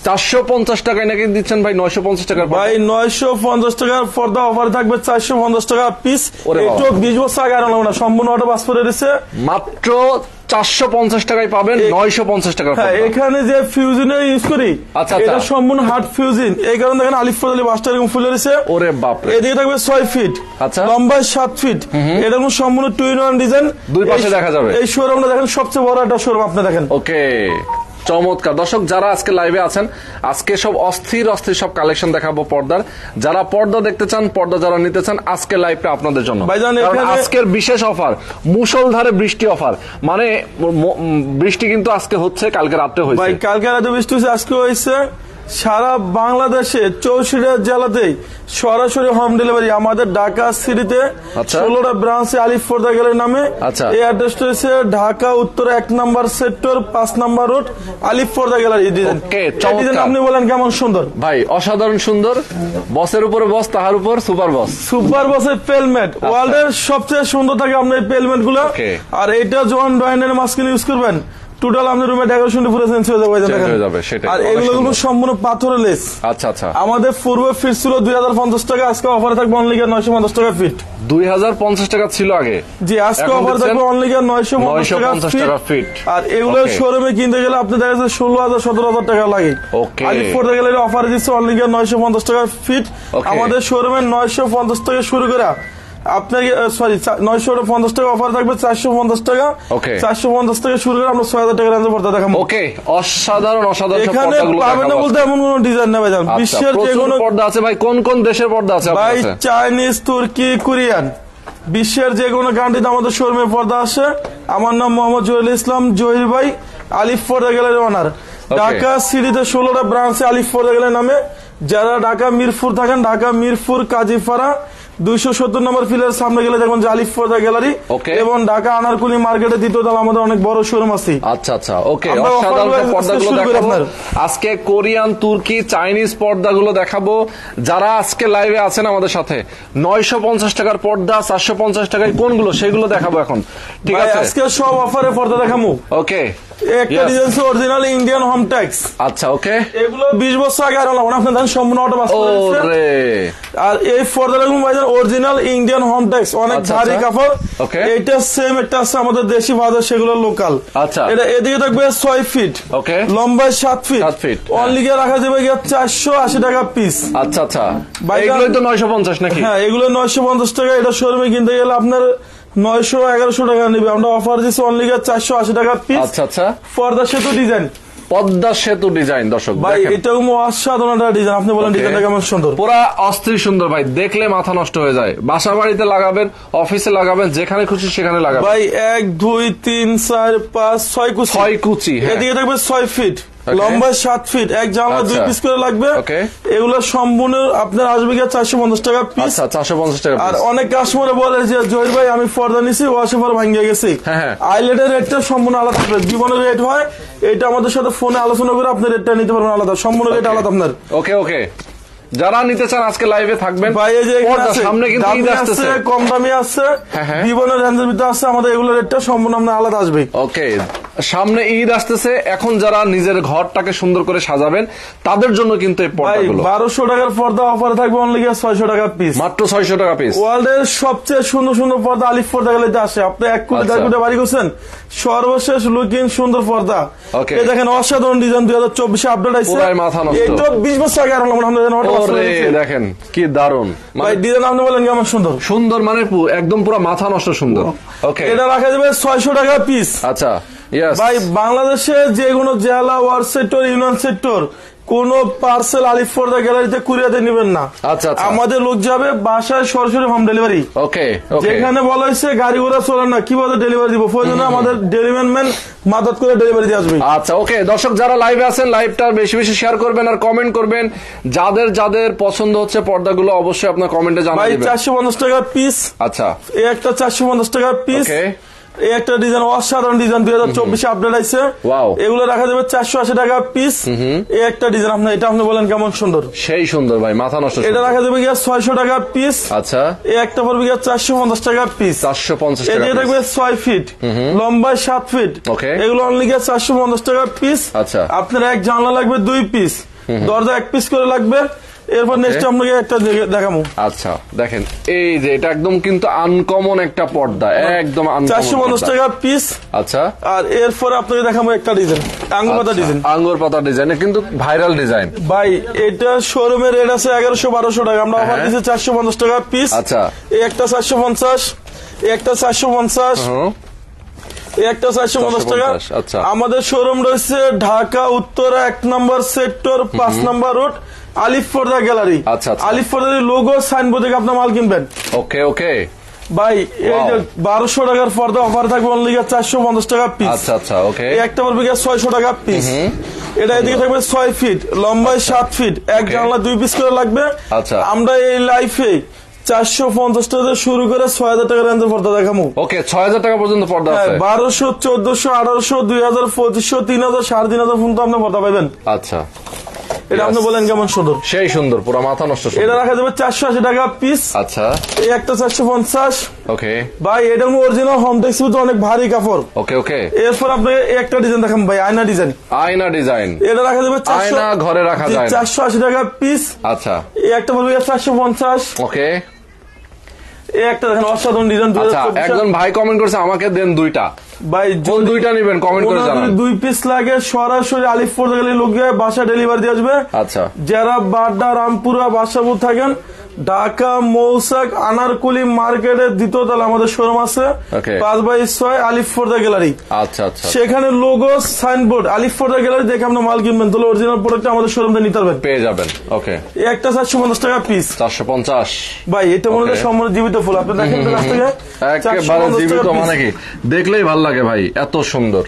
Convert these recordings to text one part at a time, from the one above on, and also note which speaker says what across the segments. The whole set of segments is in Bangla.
Speaker 1: 450 টাকায় নাকি দিচ্ছেন ভাই? 950 টাকার
Speaker 2: ভাই 950 টাকার পর্দা অফার থাকবে 450 টাকা পিস। একটু 20 বছর আগে আনা না, সম্পূর্ণ অটো পাস করে দিচ্ছে।
Speaker 1: মাত্র 450 টাকায় পাবেন 950 টাকা।
Speaker 2: হ্যাঁ, এখানে যে ফিউজিনের ইউজ করি এটা সম্পূর্ণ হার্ড ফিউজিন, এই কারণে দেখেন আলিফ ফজলি বাসটা এরকম ফুলে রয়েছে।
Speaker 1: ওরে বাপ রে।
Speaker 2: এদিকে থাকবে 6 ফিট,
Speaker 1: আচ্ছা,
Speaker 2: লম্বায় 7 ফিট। এটা সম্পূর্ণ 2-in-1 ডিজাইন,
Speaker 1: দুই পাশে দেখা যাবে।
Speaker 2: এই শোরুমটা দেখেন সবচেয়ে বড় একটা শোরুম, আপনি দেখেন।
Speaker 1: ওকে, চমৎকার। দর্শক যারা আজকে লাইভে আছেন, আজকে সব অস্থির অস্থির সব কালেকশন দেখাবো পর্দার। যারা পর্দা দেখতে চান, পর্দা যারা নিতে চান, আজকে লাইভটা আপনাদের জন্য। আজকের বিশেষ অফার, মুষলধারে বৃষ্টি অফার, মানে বৃষ্টি কিন্তু আজকে হচ্ছে, কালকে রাতে হয়েছে।
Speaker 2: ভাই কালকে রাতে বৃষ্টি হয়েছে, আজকে হয়েছে। সারা বাংলাদেশে 64টা জেলাতেই সরাসরি হোম ডেলিভারি। আমাদের ঢাকা সিটিতে 16টা ব্রাঞ্চে আলিফ পর্দা গ্যালারি নামে। এই অ্যাড্রেসটা হচ্ছে ঢাকা উত্তর 1 নম্বর সেক্টর 5 নম্বর রোড, আলিফ পর্দা গ্যালারি। আপনি বলেন কেমন সুন্দর?
Speaker 1: ভাই অসাধারণ সুন্দর। বসের উপরে বস, তাহার উপর সুপার বস।
Speaker 2: সুপার বসের পেলমেট ওয়ার্ল্ডের সবচেয়ে সুন্দর থাকে আপনার এই পেলমেট গুলো। আর এটা যখন ড্রয়িং মাস্কিন ইউজ করবেন, টোটাল আপনার রুমে ডেকোরেশন পুরো চেঞ্জ হয়ে যাবে। আর এগুলো সম্পূর্ণ পাথরের লেস।
Speaker 1: আচ্ছা আচ্ছা।
Speaker 2: আমাদের পূর্বে ফিট ছিল 2050 টাকা, আজকে অফারে থাকবে অনলি 950 টাকা ফিট।
Speaker 1: 2050 টাকা ছিল আগে,
Speaker 2: জি আজকে অফারে থাকবে অনলি 950 টাকা ফিট। আর এগুলো শোরুমে কিনতে গেলে আপনি দেখা যাচ্ছে 16,000-17,000 টাকা লাগে। আলিফ পর্দা গ্যালারি অফার দিচ্ছে অনলি 950 টাকা ফিট। আমাদের শোরুমে 950 টাকা শুরু করে আপনাকে 950 টাকা অফার থাকবে 450 টাকা। 450 টাকা শুরু করে আমরা 6,000 টাকা রেঞ্জে পর্দা দেখাবো।
Speaker 1: ওকে, অসাধারণ অসাধারণ
Speaker 2: এখানে পাবেন না বলতে এমন কোন ডিজাইন নেই ভাই। বিশ্বের যে কোনো
Speaker 1: পর্দা আছে ভাই। কোন কোন দেশের পর্দা আছে
Speaker 2: ভাই? চাইনিজ, তুর্কি, কোরিয়ান, বিশ্বের যে কোনো কান্ট্রিতে আমাদের শোরুমে পর্দা আসে। আমার নাম মোহাম্মদ জহিরুল ইসলাম, জহির ভাই, আলিফ পর্দা গ্যালারি ওনার। ঢাকা সিটিতে 16টা ব্রাঞ্চে আলিফ পর্দা গ্যালারি নামে। যারা ঢাকা মিরপুর থাকেন, ঢাকা মিরপুর কাজীপাড়া 270 নম্বর ফিলের সামনে গেলে দেখুন যে আলিফ পর্দা গ্যালারি। এবং ঢাকা আনারকুলি মার্কেটে দ্বিতীয় তলা আমাদের অনেক বড় শোরুম আছে।
Speaker 1: আচ্ছা আচ্ছা, ওকে। অসাধারণ পর্দাগুলো দেখাবো আজকে। কোরিয়ান, তুর্কি, চাইনিজ পর্দাগুলো দেখাবো। যারা আজকে লাইভে আছেন আমাদের সাথে, 950 টাকার পর্দা, 450 টাকায় কোনগুলো সেগুলো দেখাবো এখন। ঠিক আছে,
Speaker 2: আজকে সব অফারে পর্দা দেখাবো।
Speaker 1: ওকে,
Speaker 2: একটা design original Indian home tax.
Speaker 1: আচ্ছা, ওকে।
Speaker 2: এগুলো 20 বছর আগে আর লাগবে না, আপনি জানেন সম্পূর্ণ অটো পাস করেছে। আর এই পর্দাগুলো ভাইজান অরিজিনাল ইন্ডিয়ান হোম ট্যাক্স, অনেক ভারী কাপড়। এটা সেম একটা আছে আমাদের দেশি বাজার, সেগুলো লোকাল।
Speaker 1: আচ্ছা,
Speaker 2: এটা এদিকে থাকবে 6 ফিট,
Speaker 1: ওকে,
Speaker 2: লম্বায় 7 ফিট। অনলি গিয়ে রাখা যাবে 480 টাকা পিস।
Speaker 1: আচ্ছা আচ্ছা, এগুলোই তো 950 নাকি?
Speaker 2: হ্যাঁ, এগুলো 950 টাকা। এটা শোরুমে কিনতে গেলে আপনার 900-1100 টাকা নেবে। আমরা অফার দিচ্ছি অনলি 480 টাকা পিস।
Speaker 1: আচ্ছা আচ্ছা।
Speaker 2: পর্দা সেতু ডিজাইন,
Speaker 1: পদ্মা সেতু ডিজাইন। দর্শক
Speaker 2: ভাই এটা অসাধারণ একটা ডিজাইন। আপনি বলেন ডিজাইনটা কেমন সুন্দর?
Speaker 1: পুরা অস্থির সুন্দর ভাই, দেখলে মাথা নষ্ট হয়ে যায়। বাসা বাড়িতে লাগাবেন, অফিসে লাগাবেন, যেখানে খুশি সেখানে লাগাবেন
Speaker 2: ভাই। 1 2 3 4 5 6 কুচি। এদিকে থাকবে 6 ফিট, লম্বায় 7 ফিট। এক জামা 2 পিস করে লাগবে। এগুলো সম্পূর্ণ আপনার আসবে 450 টাকা পিস।
Speaker 1: 450 টাকা।
Speaker 2: আর অনেক কাস্টমার বলে যে জহির ভাই আমি পর্দা নিছি, ওয়াশে পর ভাঙিয়ে গেছে। আইলেটের রেটটা সম্পূর্ণ আলাদা থাকবে। জীবনের রেট হয় এটা আমাদের সাথে ফোনে আলোচনা করে আপনি রেটটা নিতে পারবেন আলাদা, সম্পূর্ণ রেট আলাদা আপনার।
Speaker 1: ওকে ওকে। যারা নিতে চান আজকে লাইভে থাকবেন।
Speaker 2: ভাই এই যে সামনে কিন্তু ঈদ আসছে, কম দামি আছে, জীবনের রেঞ্জের ভিতরে আছে, আমাদের এগুলো রেটটা সম্পূর্ণ আপনার আলাদা আসবে।
Speaker 1: ওকে, সামনে ঈদ আসতেছে, এখন যারা নিজের ঘরটাকে সুন্দর করে সাজাবেন তাদের জন্য কিন্তু এই পর্দাগুলো
Speaker 2: 1200 টাকার পর্দা অফারে থাকবে অনলি 600 টাকা পিস।
Speaker 1: মাত্র 600 টাকা পিস।
Speaker 2: ওয়ার্ল্ডের সবচেয়ে সুন্দর সুন্দর পর্দা আলিফ পর্দা গ্যালারিতে আসে। আপনি 1 কোটি 1.5 কোটি বাড়ি করছেন, সর্বশেষ লুকিং সুন্দর পর্দা। এই দেখেন অসাধারণ ডিজাইন 2024 আপডেট আছে। এটা 20 বছর আগে আর
Speaker 1: দেখেন কি দারুন
Speaker 2: ভাই ডিজাইন। আপনি বলেন কেমন সুন্দর?
Speaker 1: সুন্দর মানে একদম পুরো মাথা নষ্ট সুন্দর। ওকে,
Speaker 2: এটা রাখা যাবে 600 টাকা পিস।
Speaker 1: আচ্ছা
Speaker 2: ভাই, বাংলাদেশে যে কোনো জেলা, ওয়ার্ড সেক্টর, ইউনিয়ন সেক্টর কোন পার্সেল আলিফ পর্দা গ্যালারিতে কুরিয়াতে নেবেন না।
Speaker 1: আচ্ছা,
Speaker 2: আমাদের লোক যাবে বাসায় সরাসরি হোম ডেলিভারি।
Speaker 1: ওকে,
Speaker 2: যেখানে বলা হয়েছে গাড়ি ঘোড়া চলে না, কিভাবে ডেলিভারি দিব, প্রয়োজনে আমাদের ডেলিভারি ম্যান মাদত করে ডেলিভারি দিয়ে আসবে।
Speaker 1: আচ্ছা, ওকে। দর্শক যারা লাইভে আছেন, লাইভটা বেশি বেশি শেয়ার করবেন আর কমেন্ট করবেন। যাদের যাদের পছন্দ হচ্ছে পর্দাগুলো অবশ্যই আপনার কমেন্টে জানাবেন।
Speaker 2: ভাই 450 টাকা পিস।
Speaker 1: আচ্ছা,
Speaker 2: এই একটা 450 টাকা পিস। এই একটা ডিজাইন অসাধারণ ডিজাইন 2024 আপডেট আছে। এগুলো রাখা যাবে 480 টাকা পিস। এই একটা ডিজাইন আপনার, এটা আপনি বলেন কেমন সুন্দর?
Speaker 1: সেই সুন্দর ভাই, মাথা নষ্ট।
Speaker 2: এটা রাখা যাবে 600 টাকা পিস।
Speaker 1: আচ্ছা,
Speaker 2: এই একটা পড়বে 450 টাকা পিস।
Speaker 1: 450 টাকা।
Speaker 2: এটা থাকবে 6 ফিট, লম্বায় 7 ফিট। এগুলো অনলি 450 টাকা পিস।
Speaker 1: আচ্ছা,
Speaker 2: আপনার এক জানলা লাগবে 2 পিস। দরজা এক পিস করে লাগবে। এরপর নেক্সট আপনাকে একটা দেখাবো।
Speaker 1: আচ্ছা দেখেন এই যে এটা একদম কিন্তু আনকমন একটা পর্দা, একদম
Speaker 2: 450 টাকা পিস।
Speaker 1: আচ্ছা,
Speaker 2: আর এরপর আপনাকে দেখাবো একটা ডিজাইন, আঙ্গুর পাতা ডিজাইন।
Speaker 1: আঙ্গুর পাতা ডিজাইন কিন্তু ভাইরাল ডিজাইন
Speaker 2: ভাই। এটা শোরুমের রেট আছে 1100-1200 টাকা, আমরা অফার দিচ্ছি 450 টাকা পিস।
Speaker 1: আচ্ছা,
Speaker 2: এই একটা 450, এই একটা 450, এই একটা 450 টাকা।
Speaker 1: আচ্ছা,
Speaker 2: আমাদের শোরুম রয়েছে ঢাকা উত্তরা 1 নম্বর সেক্টর 5 নম্বর রোড, আলিফ পর্দা গ্যালারি।
Speaker 1: আচ্ছা,
Speaker 2: আলিফ পর্দার লোগো সাইনবোর্ড থেকে আপনার মাল কিনবেন।
Speaker 1: ওকে ওকে
Speaker 2: ভাই এই যে 1200 টাকার পর্দা অফার থাকবে অনলি 450 টাকা পিস।
Speaker 1: আচ্ছা আচ্ছা, ওকে।
Speaker 2: একটা পড়বে 600 টাকা পিস। এটা এদিকে থাকবে 6 ফিট, লম্বায় 7 ফিট, এক জানলা 2 পিস করে লাগবে।
Speaker 1: আচ্ছা,
Speaker 2: আমরা এই লাইফে 450 টাকা থেকে শুরু করে 6000 টাকা রেঞ্জের পর্দা দেখাবো।
Speaker 1: ওকে, 6000 টাকা পর্যন্ত পর্দা আছে।
Speaker 2: 1200, 1400, 1800, 2000, 2500, 3000, 3500 পর্যন্ত আপনি পর্দা পাবেন।
Speaker 1: আচ্ছা,
Speaker 2: এটা আপনি বলেন কেমন সুন্দর?
Speaker 1: সেই সুন্দর, পুরো মাথা নষ্ট।
Speaker 2: এটা রাখা যাবে 480 টাকা পিস।
Speaker 1: আচ্ছা,
Speaker 2: এই একটা 450।
Speaker 1: ওকে
Speaker 2: ভাই এটা অরিজিনাল হোমটেক্স কিন্তু অনেক ভারী কাপড়।
Speaker 1: ওকে ওকে।
Speaker 2: এরপর আপনি একটা ডিজাইন দেখাম ভাই, আয়না ডিজাইন।
Speaker 1: আয়না ডিজাইন,
Speaker 2: এটা রাখা যাবে 400,
Speaker 1: আয়না ঘরে রাখা যায়
Speaker 2: 480 টাকা পিস।
Speaker 1: আচ্ছা,
Speaker 2: এই একটা বলবে 450।
Speaker 1: ওকে।
Speaker 2: এই একটা দেখেন অসাধারণ ডিজাইন।
Speaker 1: আচ্ছা, একজন ভাই কমেন্ট করেছে আমাকে দেন দুইটা।
Speaker 2: ভাই
Speaker 1: কোন দুইটা নেবেন কমেন্ট করে জানান।
Speaker 2: 2 পিস লাগে সরাসরি আলিফ পর্দা গেলে লোক বাসা ডেলিভারি দিয়ে আসবে।
Speaker 1: আচ্ছা,
Speaker 2: যারা বাড্ডা, রামপুরা, বাসাপুর থাকেন, ঢাকা মৌসাক আনারকুলি মার্কেটের দ্বিতীয় তলা আমাদের শোরুম আছে, 5/6 আলিফ পর্দা গ্যালারি।
Speaker 1: আচ্ছা আচ্ছা,
Speaker 2: সেখানে লোগো সাইনবোর্ড আলিফ পর্দা গ্যালারি দেখে আপনি মাল কিনবেন, তাহলে অরিজিনাল প্রোডাক্ট আমাদের শোরুম থেকে নিতে পারবেন,
Speaker 1: পেয়ে যাবেন। ওকে,
Speaker 2: একটা 450 টাকা পিস।
Speaker 1: 450।
Speaker 2: ভাই এটা মনে হয় সম্পূর্ণ জীবিত ফুল, আপনি দেখেন তো কাছ থেকে
Speaker 1: একেবারে জীবিত, মানে কি দেখলেই ভালো লাগে ভাই, এত সুন্দর।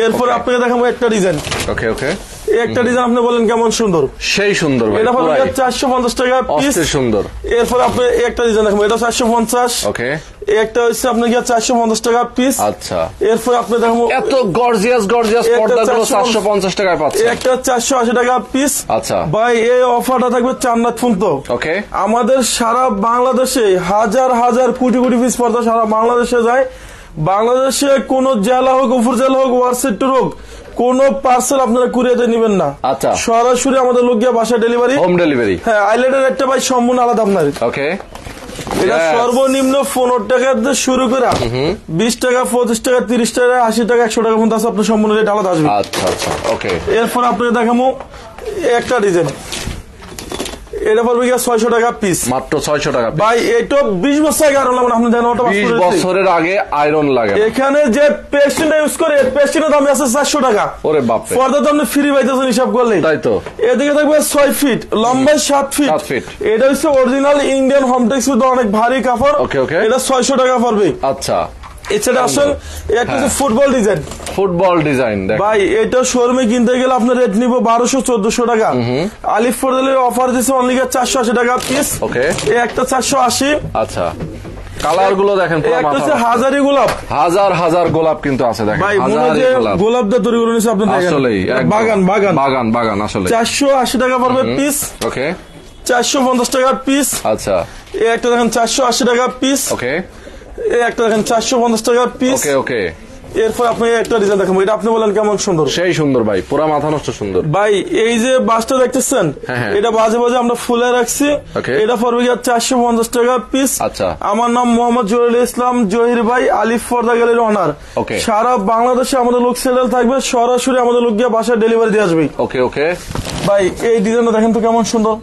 Speaker 2: এরপর আপনাকে দেখাবো একটা ডিজাইন।
Speaker 1: ওকে ওকে,
Speaker 2: একটা ডিজাইন আপনি বলেন কেমন সুন্দর?
Speaker 1: সেই সুন্দর ভাই,
Speaker 2: এটা পড়বে 450 টাকা পিস।
Speaker 1: সুন্দর।
Speaker 2: এরপর আপনি একটা ডিজাইন দেখাবো, এটা 450।
Speaker 1: ওকে,
Speaker 2: একটা হচ্ছে আপনার 450 টাকা পিস।
Speaker 1: আচ্ছা,
Speaker 2: এরপর আপনি দেখাবো
Speaker 1: এত গর্জিয়াস গর্জিয়াস পর্দাগুলো 450 টাকায় পাচ্ছেন।
Speaker 2: একটা 480 টাকা পিস।
Speaker 1: আচ্ছা
Speaker 2: ভাই এই অফারটা থাকবে চান্নাত পর্যন্ত।
Speaker 1: ওকে,
Speaker 2: আমাদের সারা বাংলাদেশে হাজার হাজার কোটি কোটি পিস পর্দা সারা বাংলাদেশে যায়। বাংলাদেশে কোন জেলা হোক, উপজেলা হোক, ওয়ার্ড সেক্টর হোক, কোন পার্সেল আপনারা কুরিয়ারে নেবেন না।
Speaker 1: আচ্ছা,
Speaker 2: সরাসরি আমাদের লোক গিয়ে বাসা ডেলিভারি,
Speaker 1: হোম ডেলিভারি।
Speaker 2: হ্যাঁ, আইল্যান্ডের একটা ভাই সম্পূর্ণ আলাদা আপনার।
Speaker 1: ওকে,
Speaker 2: এটা সর্বনিম্ন 15 টাকা থেকে শুরু করে 20 টাকা, 25 টাকা, 30 টাকা, 80 টাকা, 100 টাকা পর্যন্ত আছে, আপনার সম্পূর্ণ রেট আলাদা আসবে।
Speaker 1: আচ্ছা আচ্ছা, ওকে।
Speaker 2: এরপর আপনাকে দেখাবো একটা ডিজাইন, এটা পড়বে 600 টাকা পিস,
Speaker 1: মাত্র 600 টাকা।
Speaker 2: ভাই এটা 20 বছর আগে আয়রন লাগে, আপনি জানেন ওটা
Speaker 1: 20 বছরের আগে আয়রন লাগে।
Speaker 2: এখানে যে পেস্টিনটা ইউজ করে পেস্টিনের দাম আছে 400 টাকা।
Speaker 1: ওরে বাপ রে,
Speaker 2: পর্দা তো আপনি ফ্রি পাইতেছেন হিসাব করলে।
Speaker 1: তাই তো।
Speaker 2: এদিকে থাকবে 6 ফিট, লম্বায় 7 ফিট। এটা হচ্ছে অরিজিনাল ইন্ডিয়ান হোমটেক্স কিন্তু অনেক ভারী কাপড়।
Speaker 1: ওকে ওকে,
Speaker 2: এটা 600 টাকা পড়বে।
Speaker 1: আচ্ছা,
Speaker 2: এছাড়া আসল একটা ফুটবল ডিজাইন।
Speaker 1: ফুটবল ডিজাইন
Speaker 2: ভাই এটা শোরুমে কিনতে গেলে আপনার রেট নিব 1200-1400 টাকা। আলিফ পর্দালের অফার দিচ্ছে অনলি 480 টাকা পিস।
Speaker 1: ওকে,
Speaker 2: এই একটা 480।
Speaker 1: আচ্ছা, কালার গুলো দেখেন,
Speaker 2: একটা হচ্ছে হাজারি গোলাপ,
Speaker 1: হাজার হাজার গোলাপ কিন্তু আছে দেখেন।
Speaker 2: ভাই মনে হয় যে গোলাপ দিয়ে তৈরি করে নিছে আপনি দেখেন,
Speaker 1: আসলেই
Speaker 2: বাগান বাগান
Speaker 1: বাগান বাগান আসলে।
Speaker 2: 480 টাকা পড়বে পিস।
Speaker 1: ওকে,
Speaker 2: 450 টাকা পিস।
Speaker 1: আচ্ছা,
Speaker 2: এই একটা দেখেন 480 টাকা পিস।
Speaker 1: ওকে,
Speaker 2: এই একটা দেখেন 450 টাকা পিস।
Speaker 1: ওকে ওকে।
Speaker 2: এরপর আপনি একটা ডিজাইন দেখাবো, এটা আপনি বলেন কেমন সুন্দর?
Speaker 1: সেই সুন্দর ভাই, পুরা মাথা নষ্ট সুন্দর।
Speaker 2: ভাই এই যে বাসটা দেখতেছেন, এটা বাজে বাজে আমরা ফুলে রাখছি। এটা পড়বে 450 টাকা পিস।
Speaker 1: আচ্ছা,
Speaker 2: আমার নাম মোহাম্মদ জহিরুল ইসলাম, জহির ভাই, আলিফ পর্দা গ্যালারির ওনার। সারা বাংলাদেশে আমাদের লোক সেলেল থাকবে, সরাসরি আমাদের লোক গিয়ে বাসায় ডেলিভারি দিয়ে আসবে।
Speaker 1: ওকে ওকে।
Speaker 2: ভাই এই ডিজাইনটা দেখেন তো কেমন সুন্দর।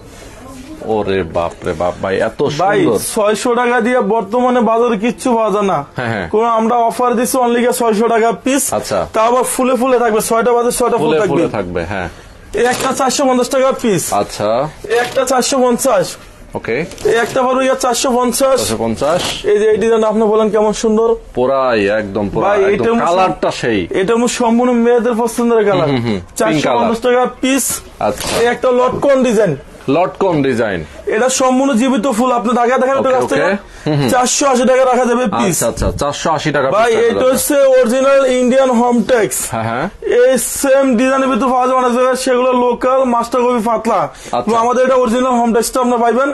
Speaker 1: ওরে বাপ রে বাপ ভাই, এত
Speaker 2: ভাই
Speaker 1: সুন্দর।
Speaker 2: 600 টাকা দিয়ে বর্তমানে বাজারে কিচ্ছু পাওয়া যায় না। কোন আমরা অফার দিচ্ছি অনলি 600 টাকা পিস।
Speaker 1: আচ্ছা,
Speaker 2: তা আবার ফুলে ফুলে থাকবে, 6টা বাজে 6টা ফুল থাকবে।
Speaker 1: হ্যাঁ,
Speaker 2: একটা 450 টাকা পিস।
Speaker 1: আচ্ছা,
Speaker 2: একটা 450।
Speaker 1: ওকে,
Speaker 2: একটা পড়বে 450। এই যে এই ডিজাইন আপনি বলেন কেমন সুন্দর,
Speaker 1: পুরাই একদম পুরা একদম কালারটা সেই।
Speaker 2: এটা সম্পূর্ণ মেয়েদের পছন্দের কালার। 450 টাকা পিস।
Speaker 1: আচ্ছা,
Speaker 2: একটা লটকন ডিজাইন,
Speaker 1: লটকন ডিজাইন।
Speaker 2: এটা সম্পূর্ণ জীবিত ফুল, আপনি ঢাকা দেখেন 480 টাকা রাখা যাবে পিস।
Speaker 1: আচ্ছা, 480 টাকা।
Speaker 2: ভাই এটা হচ্ছে অরিজিনাল ইন্ডিয়ান হোমটেক্স। এই সেম ডিজাইনের ভিতরে পাওয়া যাবে অনেক জায়গায়, সেগুলো লোকাল মাস্টার কপি পাতলা। আমাদের এটা অরিজিনাল হোমটেক্সটা আপনার পাইবেন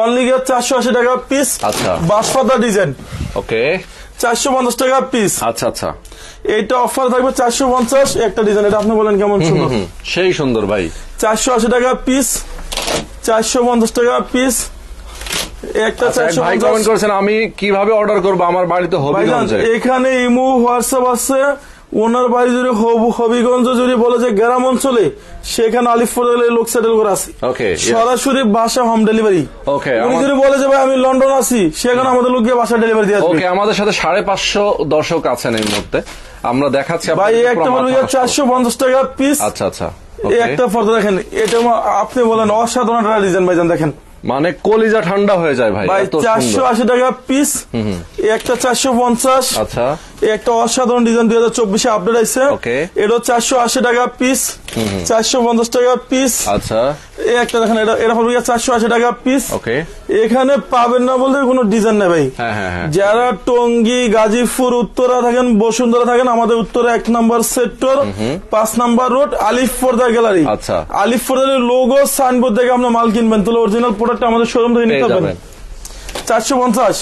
Speaker 2: অনলি 480 টাকা পিস।
Speaker 1: আচ্ছা,
Speaker 2: বাঁশপাতা ডিজাইন।
Speaker 1: ওকে,
Speaker 2: 450 টাকা পিস।
Speaker 1: আচ্ছা আচ্ছা,
Speaker 2: এইটা অফার থাকবে 450। একটা ডিজাইন, এটা আপনি বলেন কেমন সুন্দর?
Speaker 1: সেই সুন্দর ভাই।
Speaker 2: 480 টাকা পিস, 450 টাকা পিস। একটা 450।
Speaker 1: আমি কিভাবে অর্ডার করবো? আমার বাড়িতে হবিগঞ্জে।
Speaker 2: এখানে ইমো হোয়াটসঅ্যাপ আছে। ওনার বাড়ি যদি হবিগঞ্জ যদি বলে যে গ্রাম অঞ্চলে, সেখানে আলিফপুর লোক সেটেল করে আছে। সরাসরি বাসা হোম ডেলিভারি। উনি যদি বলে যে ভাই আমি লন্ডন আছি, সেখানে আমাদের লোক গিয়ে বাসা ডেলিভারি দিয়ে আসবে।
Speaker 1: আমাদের সাথে 550 দর্শক আছেন এই মুহূর্তে, আমরা দেখাচ্ছি
Speaker 2: ভাই। একটা বলবো 450 টাকা পিস।
Speaker 1: আচ্ছা আচ্ছা।
Speaker 2: একটা পর্দা দেখেন, এটা আপনি বলেন অসাধারণ একটা ডিজাইন ভাইজান, দেখেন
Speaker 1: মানে কলিজা ঠান্ডা হয়ে যায় ভাই।
Speaker 2: 480 টাকা পিস। একটা 450।
Speaker 1: আচ্ছা।
Speaker 2: একটা অসাধারণ ডিজাইন 2024 আপডেট আছে। এটা 480 টাকা পিস, 450 টাকা পিস।
Speaker 1: আচ্ছা।
Speaker 2: একটা দেখেন, এটা হবে 480 টাকা পিস। এখানে পাবেন না বলতে কোনো ডিজাইন নেই ভাই। যারা টঙ্গী, গাজীপুর, উত্তরা থাকেন, বসুন্ধরা থাকেন, আমাদের উত্তরা 1 নম্বর সেক্টর, 5 নম্বর রোড, আলিফ পর্দা গ্যালারি।
Speaker 1: আচ্ছা।
Speaker 2: আলিফ পর্দার লোগো সাইনবোর্ড দেখে আপনার মাল কিনবেন, তাহলে অরিজিনাল প্রোডাক্ট আমাদের শোরুম থেকে নিতে পারবেন। 450।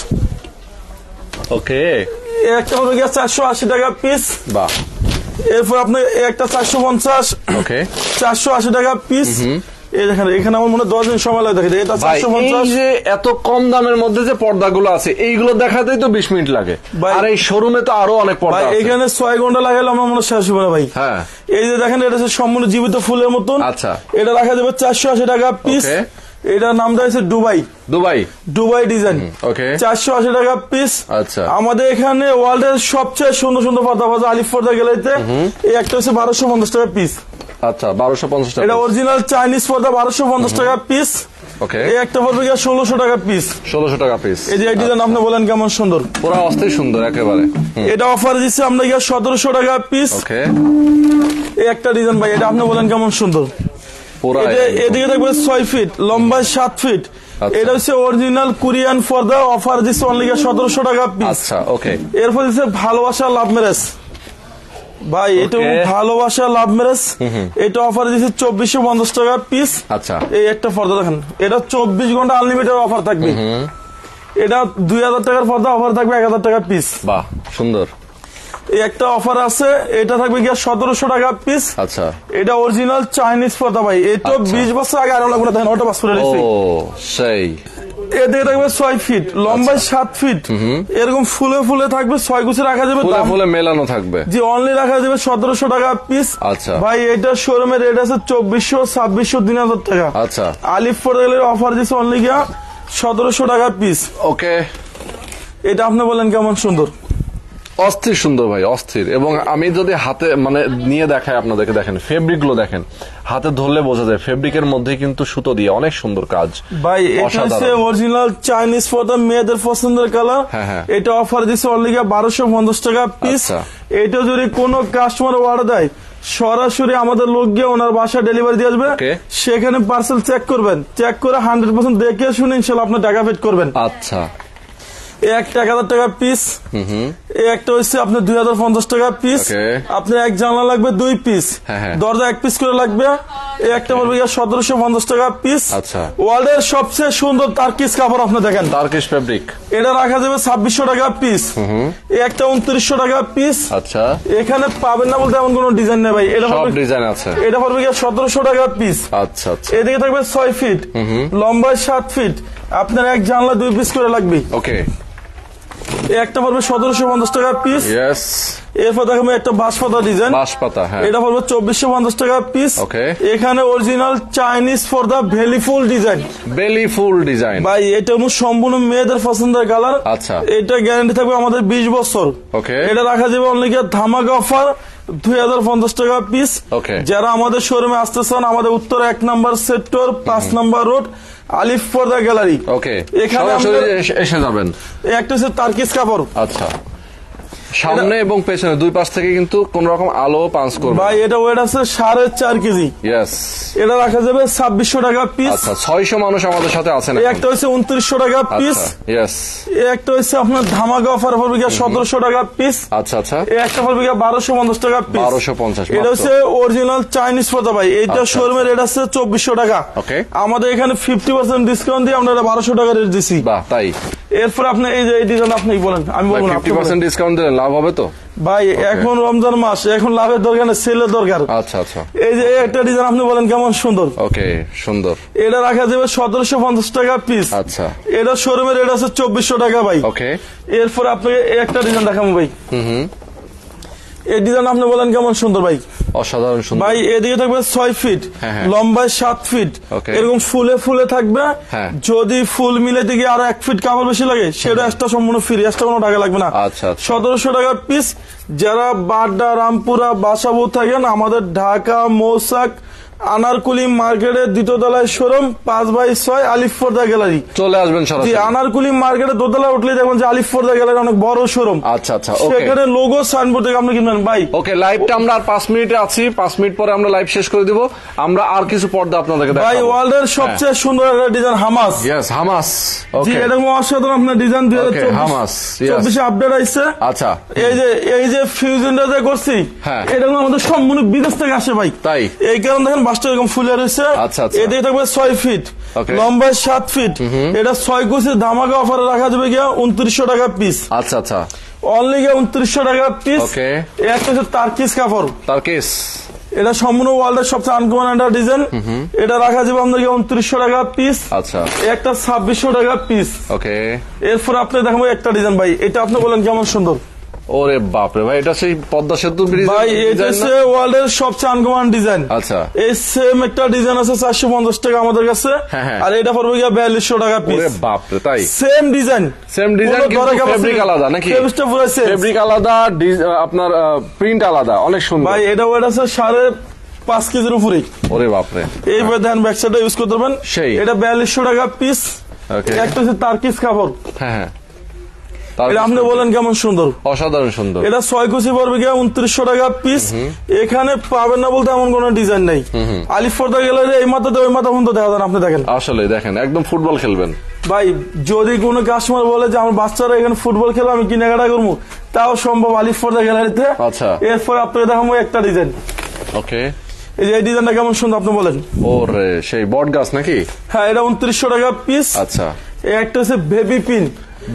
Speaker 2: একটা হবে 480 টাকা পিস।
Speaker 1: বাহ।
Speaker 2: এরপর আপনি একটা 450। 480 টাকা পিস। এখানে আমার মনে 10 দিন সময় লাগে। এটা 450।
Speaker 1: যে এত কম দামের মধ্যে যে পর্দাগুলো আছে, এইগুলো দেখাতেই তো 20 মিনিট লাগে। আর এই শোরুমে তো আরো অনেক পর্দা আছে।
Speaker 2: এখানে 6 ঘন্টা লাগাইলে আমার মনে শেষ হবে না ভাই। হ্যাঁ, এই যে দেখেন, এটা সম্পূর্ণ জীবিত ফুলের মতন।
Speaker 1: আচ্ছা।
Speaker 2: এটা রাখা যাবে 480 টাকা পিস। এটার নামটা হচ্ছে দুবাই ডিজাইন। 480 টাকা পিস।
Speaker 1: আচ্ছা।
Speaker 2: আমাদের এখানে ওয়ার্ল্ডের সবচেয়ে সুন্দর সুন্দর পর্দা পাওয়া যায় আলিফ পর্দা গ্যালারিতে। এই একটা হচ্ছে 1250 টাকা পিস।
Speaker 1: আচ্ছা, 1250 টাকা।
Speaker 2: এটা অরিজিনাল চাইনিজ পর্দা, 1250 টাকা পিস। এই একটা পড়বে 1600 টাকা পিস।
Speaker 1: 1600 টাকা পিস।
Speaker 2: এই যে ডিজাইন আপনি বলেন কেমন সুন্দর,
Speaker 1: পুরো অস্থির সুন্দর একেবারে।
Speaker 2: এটা অফার দিচ্ছি আমরা 1700 টাকা পিস। এই একটা ডিজাইন ভাই, এটা আপনি বলেন কেমন সুন্দর। এদিকে দেখবে 6 ফিট, লম্বায় 7 ফিট। এটা হচ্ছে অরিজিনাল কোরিয়ান পর্দা, অফার দিচ্ছে অনলি 1700 টাকা পিস।
Speaker 1: আচ্ছা, ওকে।
Speaker 2: এরপর দিচ্ছে ভালোবাসা লাভ ম্যারেজ ভাই, এটা ভালোবাসা লাভ ম্যারেজ। এটা অফার দিচ্ছে 2450 টাকা পিস।
Speaker 1: আচ্ছা।
Speaker 2: এই একটা পর্দা দেখেন, এটা 24 ঘন্টা আনলিমিটেড অফার থাকবে। এটা 2000 টাকার পর্দা, অফার থাকবে 1000 টাকা পিস।
Speaker 1: বাহ, সুন্দর।
Speaker 2: এই একটা অফার আছে, এটা থাকবে 1700 টাকা পিস।
Speaker 1: আচ্ছা।
Speaker 2: এটা অরিজিনাল চাইনিজ পর্দা ভাই, এটা 20 বছর আগে আরো লাগবে। দেখেন ওটা পাস করে দিচ্ছি।
Speaker 1: ও সেই।
Speaker 2: এদিকে থাকবে 6 ফিট, লম্বায় 7 ফিট। এরকম ফুলে ফুলে থাকবে, 6 গুছি রাখা যাবে,
Speaker 1: ফুলে মেলানো থাকবে।
Speaker 2: জি, অনলি রাখা যাবে 1700 টাকা পিস।
Speaker 1: আচ্ছা
Speaker 2: ভাই, এটা শোরুমের রেট আছে 2400, 2600, 3000 টাকা।
Speaker 1: আচ্ছা।
Speaker 2: আলিফ পর্দার অফার দিচ্ছে অনলি 1700 টাকা পিস।
Speaker 1: ওকে।
Speaker 2: এটা আপনি বলেন কেমন সুন্দর।
Speaker 1: অস্থির সুন্দর ভাই, অস্থির। এবং আমি যদি হাতে মানে নিয়ে দেখাই আপনাদেরকে, দেখেন ফেব্রিক গুলো, দেখেন হাতে ধরলে বোঝা যায় ফেব্রিকের মধ্যে কিন্তু সুতো দিয়ে অনেক সুন্দর কাজ
Speaker 2: ভাই। এটা হচ্ছে অরিজিনাল চাইনিজ পর্দা, মেয়েদের পছন্দের কালার। এটা অফার দিচ্ছে অনলি 1250 টাকা পিস। এটা যদি কোনো কাস্টমার অর্ডার দেয়, সরাসরি আমাদের লোক গিয়ে ওনার বাসায় ডেলিভারি দিয়ে আসবে। সেখানে পার্সেল চেক করবেন, চেক করে 100% দেখে শুনে ইনশাআল্লাহ আপনার টাকা পেড করবেন।
Speaker 1: আচ্ছা।
Speaker 2: একটা 1000 টাকা পিস। একটা হচ্ছে আপনার 2050 টাকা পিস। আপনার এক জানলা লাগবে 2 পিস, দরজা 1 পিস করে লাগবে। একটা বলবে 1750 টাকা পিস। ওয়ার্ল্ডের সবচেয়ে সুন্দর টার্কিশ কাপড় আপনি দেখেন,
Speaker 1: টার্কিশ ফেব্রিক।
Speaker 2: এটা রাখা যাবে 2600 টাকা পিস। একটা 2900 টাকা পিস।
Speaker 1: আচ্ছা।
Speaker 2: এখানে পাবেন না বলতে এমন কোন ডিজাইন নেই ভাই, এটা
Speaker 1: সব ডিজাইন আছে।
Speaker 2: এটা পড়বে 1700 টাকা পিস।
Speaker 1: আচ্ছা আচ্ছা।
Speaker 2: এদিকে থাকবে 6 ফিট, লম্বায় 7 ফিট। আপনার এক জানলা 2 পিস করে লাগবে।
Speaker 1: ওকে।
Speaker 2: একটা পড়বে 1750 টাকা পিস। এরপর দেখো একটা বাঁশপাতা ডিজাইন, এটা পড়বে 2450 টাকা পিস। এখানে অরিজিনাল চাইনিজ পর্দা, বেলিফুল ডিজাইন ভাই। এটা সম্পূর্ণ মেয়েদের পছন্দের কালার।
Speaker 1: আচ্ছা।
Speaker 2: এটা গ্যারান্টি থাকবে আমাদের 20 বছর। এটা রাখা যাবে অনলি ধামাকা অফার 2050 টাকা পিস। যারা আমাদের শোরুমে আসতে চান, আমাদের উত্তর 1 নম্বর সেক্টর, 5 নম্বর রোড, আলিফ পর্দা গ্যালারি। এখানে
Speaker 1: এসে যাবেন।
Speaker 2: একটা হচ্ছে টার্কিশ কাপড়।
Speaker 1: আচ্ছা। সামনে এবং পেছনে দুই পাশ থেকে কিন্তু কোন রকম আলো পাঞ্চ করবে
Speaker 2: ভাই। এটা ওয়েট আছে 4.5 কেজি। এটা রাখা যাবে 2600 টাকা পিস।
Speaker 1: আচ্ছা। 600 মানুষ আমাদের সাথে আছেন।
Speaker 2: একটা হচ্ছে 2900 টাকা পিস। একটা হচ্ছে আপনার ধামাকা অফার পড়বে 1700 টাকা পিস।
Speaker 1: আচ্ছা আচ্ছা।
Speaker 2: একটা পড়বে 1250 টাকা পিস।
Speaker 1: 1250।
Speaker 2: এটা হচ্ছে অরিজিনাল চাইনিজ পর্দা ভাই। এইটা শোরুমের রেট আছে 2400 টাকা। আমাদের এখানে 50% ডিসকাউন্ট দিয়ে আমরা 1200 টাকা রেট দিছি।
Speaker 1: বাহ, তাই।
Speaker 2: এরপর আপনি এই যে এই ডিজাইন আপনি বলেন, আমি বলবো না।
Speaker 1: 50% ডিসকাউন্ট দিলে লাভ হবে তো
Speaker 2: ভাই? এখন রমজান মাস, এখন লাভের দরকার নেই, সেলের দরকার।
Speaker 1: আচ্ছা আচ্ছা।
Speaker 2: এই যে একটা ডিজাইন আপনি বলেন কেমন সুন্দর।
Speaker 1: ওকে, সুন্দর।
Speaker 2: এটা রাখা যাবে 1750 টাকা পিস।
Speaker 1: আচ্ছা,
Speaker 2: এটা শোরুমের রেট আছে 2400 টাকা ভাই।
Speaker 1: ওকে।
Speaker 2: এরপর আপনাকে একটা ডিজাইন দেখাবো ভাই। এই ডিজাইন আপনি বলেন কেমন সুন্দর ভাই?
Speaker 1: অসাধারণ সুন্দর
Speaker 2: ভাই। এদিকে থাকবে 6 ফিট, লম্বায় 7 ফিট, এরকম ফুলে ফুলে থাকবে। যদি ফুল মিলাতে গিয়ে আরো 1 ফিট কাপড় বেশি লাগে সেটা এক্সট্রা সম্পূর্ণ ফ্রি, এক্সট্রা কোনো টাকা লাগবে না।
Speaker 1: আচ্ছা,
Speaker 2: 1700 টাকা পিস। যারা বাড্ডা, রামপুরা, বাসাবো থাকেন, আমাদের ঢাকা মৌসাক আনারকুলি মার্কেটের দ্বিতীয় তলায় শোরুম 5/6 আলিফ পর্দা গ্যালারি।
Speaker 1: চলে আসবেন সরাসরি।
Speaker 2: আনারকুলি মার্কেটের দোতলায় উঠলে দেখবেন যে আলিফ পর্দা গ্যালারি অনেক বড় শোরুম।
Speaker 1: আচ্ছা আচ্ছা,
Speaker 2: সেখানে লোগো সাইনবোর্ড থেকে আপনি কিনবেন ভাই।
Speaker 1: ওকে, লাইভটা আমরা আর 5 মিনিটে আছি, 5 মিনিট পরে আমরা লাইভ শেষ করে দিব। আমরা আর কিছু পর্দা আপনাদেরকে দেখাবো।
Speaker 2: ভাই ওয়ার্ল্ডের সবচেয়ে সুন্দর একটা ডিজাইন হামাস।
Speaker 1: ইয়েস, হামাস।
Speaker 2: ওকে, এরকম অসাধারণ আপনার ডিজাইন 2024 আপডেট আইছে।
Speaker 1: আচ্ছা,
Speaker 2: এই যে ফিউজনটা যে করছি, এটা আমাদের সম্পূর্ণ বিদেশ থেকে আসে ভাই।
Speaker 1: তাই
Speaker 2: এই কারণে দেখেন বাসটা এরকম ফুলে রয়েছে।
Speaker 1: আচ্ছা আচ্ছা।
Speaker 2: এদিকে থাকবে 6 ফিট, লম্বায় 7 ফিট। এটা 6 কুচি ধামাকা অফারে রাখা যাবে গিয়া 2900 টাকা পিস।
Speaker 1: আচ্ছা আচ্ছা,
Speaker 2: অনলি গিয়া 2900 টাকা পিস।
Speaker 1: ওকে।
Speaker 2: একটা হচ্ছে তারকিস কাপড়,
Speaker 1: তারকিস।
Speaker 2: এটা সম্পূর্ণ ওয়ার্ল্ডের সবচেয়ে আনকমন একটা ডিজাইন। এটা রাখা যাবে আপনাকে 2900 টাকা পিস।
Speaker 1: আচ্ছা,
Speaker 2: একটা 2600 টাকা পিস।
Speaker 1: ওকে।
Speaker 2: এরপর আপনি দেখাবো একটা ডিজাইন ভাই, এটা আপনি বলেন কেমন সুন্দর।
Speaker 1: ওরে বাপরে ভাই, এটা সেই পদ্মা সেতু ব্রিজ
Speaker 2: ভাই। এটা হচ্ছে ওয়ার্ল্ডের সবচেয়ে আনকমন ডিজাইন।
Speaker 1: আচ্ছা,
Speaker 2: এই সেম একটা ডিজাইন আছে 450 টাকা আমাদের কাছে, আর এটা পড়বে গিয়া 4200 টাকা পিস।
Speaker 1: ওরে বাপরে, তাই?
Speaker 2: সেম ডিজাইন,
Speaker 1: কিন্তু ফেব্রিক আলাদা নাকি? ফেব্রিক আলাদা, আপনার প্রিন্ট আলাদা, অনেক সুন্দর
Speaker 2: ভাই। এটা ওয়েট আছে 5.5 কেজির উপরে।
Speaker 1: ওরে বাপরে।
Speaker 2: এই দেখেন ব্যাক সাইডে ইউজ করতে পারবেন। এটা 4200 টাকা পিস। একটা হচ্ছে তারকিস কাপড়। হ্যাঁ, এটা আপনি বলেন কেমন সুন্দর।
Speaker 1: অসাধারণ সুন্দর।
Speaker 2: এটা 6 কুচি পড়বে গিয়া 2900 টাকা পিস। এখানে পাবেন না বলতে এমন কোন ডিজাইন নাই। আলিফ পর্দা গ্যালারি এই মাথাতে ওই মাথা পর্যন্ত দেখা যান। আপনি দেখেন,
Speaker 1: আসলে দেখেন, একদম ফুটবল খেলবেন
Speaker 2: ভাই। যদি কোনো কাস্টমার বলে যে আমার বাচ্চারা এখানে ফুটবল খেলবে, আমি কেনাকাটা করবো, তাও সম্ভব আলিফ পর্দা গ্যালারিতে।
Speaker 1: আচ্ছা।
Speaker 2: এরপর আপনাকে দেখাবো একটা ডিজাইন।
Speaker 1: ওকে।
Speaker 2: এই যে এই ডিজাইনটা কেমন সুন্দর আপনি বলেন।
Speaker 1: ওরে, সেই বট গাছ নাকি?
Speaker 2: হ্যাঁ, এটা 2900 টাকা পিস।
Speaker 1: আচ্ছা।
Speaker 2: একটা হচ্ছে বেবি পিন,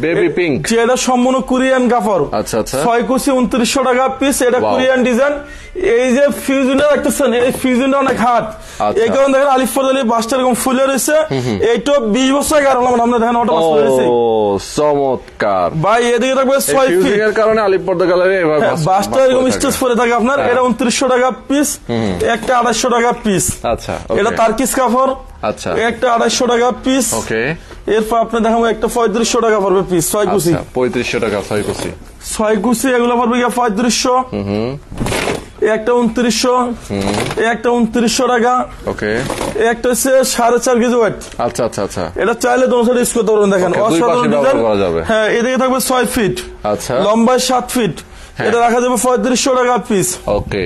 Speaker 1: বেবি পিঙ্ক,
Speaker 2: যেটা সম্পূর্ণ কোরিয়ান কাপড়।
Speaker 1: আচ্ছা আচ্ছা।
Speaker 2: 6 কুচি 2900 টাকা পিস। এটা কোরিয়ান ডিজাইন। এই যে ফিউজনটা দেখতেছেন, এই ফিউজনটা অনেক হাট। এই কারণে দেখেন আলিফ পর্দা বাসটা এরকম ফুলে রয়েছে। এইটা 20 বছর আগে আর আমরা দেখেন অটো বাস রয়েছে।
Speaker 1: ও চমৎকার
Speaker 2: ভাই। এদিকে থাকবে 6 ফিট
Speaker 1: এর কারণে আলিফ পর্দা গ্যালারি এভাবে
Speaker 2: বাসটা এরকম স্টেজ করে থাকে আপনার। এটা 2900 টাকা পিস। একটা 2800 টাকা পিস।
Speaker 1: আচ্ছা,
Speaker 2: এটা তারকিস কাপড়।
Speaker 1: আচ্ছা,
Speaker 2: একটা 2800 টাকা পিস।
Speaker 1: ওকে।
Speaker 2: এরপর আপনি দেখাবো একটা 3500 টাকা পড়বে পিস। 6 কুচি
Speaker 1: 3500 টাকা 6 কুচি।
Speaker 2: 6 কুচি এগুলো পড়বে গিয়া 3500। একটা 2900, একটা 2900 টাকা।
Speaker 1: ওকে।
Speaker 2: একটা হচ্ছে 4.5 কেজি ওয়েট।
Speaker 1: আচ্ছা আচ্ছা আচ্ছা।
Speaker 2: এটা চাইলে তোমার সাথে ইউজ করতে পারবেন। দেখেন অসাধারণ ডিজাইন। হ্যাঁ, এদিকে থাকবে 6 ফিট,
Speaker 1: আচ্ছা,
Speaker 2: লম্বায় 7 ফিট। এটা রাখা যাবে 3500 টাকা পিস।
Speaker 1: ওকে।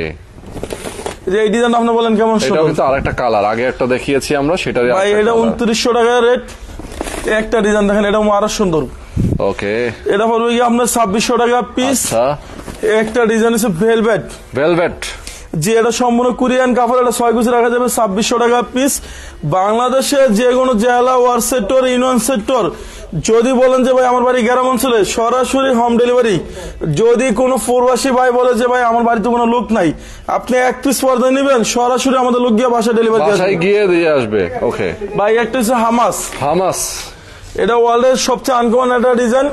Speaker 2: এই ডিজাইন আপনি বলেন কেমন সুন্দর।
Speaker 1: এটা কিন্তু আরেকটা কালার, আগে একটা দেখিয়েছি আমরা, সেটারই
Speaker 2: ভাই। এটা 2900 টাকা রেট। একটা ডিজাইন দেখেন, এটা আরো সুন্দর।
Speaker 1: ওকে।
Speaker 2: এটা পড়বে কি আপনার 2600 টাকা পিস।
Speaker 1: আচ্ছা।
Speaker 2: একটা ডিজাইন আছে ভেলভেট।
Speaker 1: ভেলভেট,
Speaker 2: যে এটা সম্পূর্ণ কোরিয়ান কাপড়। এটা 6 কুচি রাখা যাবে 2600 টাকা পিস। বাংলাদেশে যে কোনো জেলা, ওয়ার্ড সেক্টর, ইউনিয়ন সেক্টর, যদি বলেন যে ভাই আমার বাড়ি গ্রাম অঞ্চলে, সরাসরি হোম ডেলিভারি। যদি কোনো প্রবাসী ভাই বলে যে ভাই আমার বাড়িতে কোনো লোক নাই, আপনি 1 পিস পর্দা নেবেন, সরাসরি আমাদের লোক গিয়ে বাসায় ডেলিভারি
Speaker 1: গিয়ে দিয়ে আসবে। ওকে
Speaker 2: ভাই। একটা হচ্ছে হামাস।
Speaker 1: হামাস,
Speaker 2: এটা ওয়ার্ল্ডের সবচেয়ে আনকমন একটা ডিজাইন।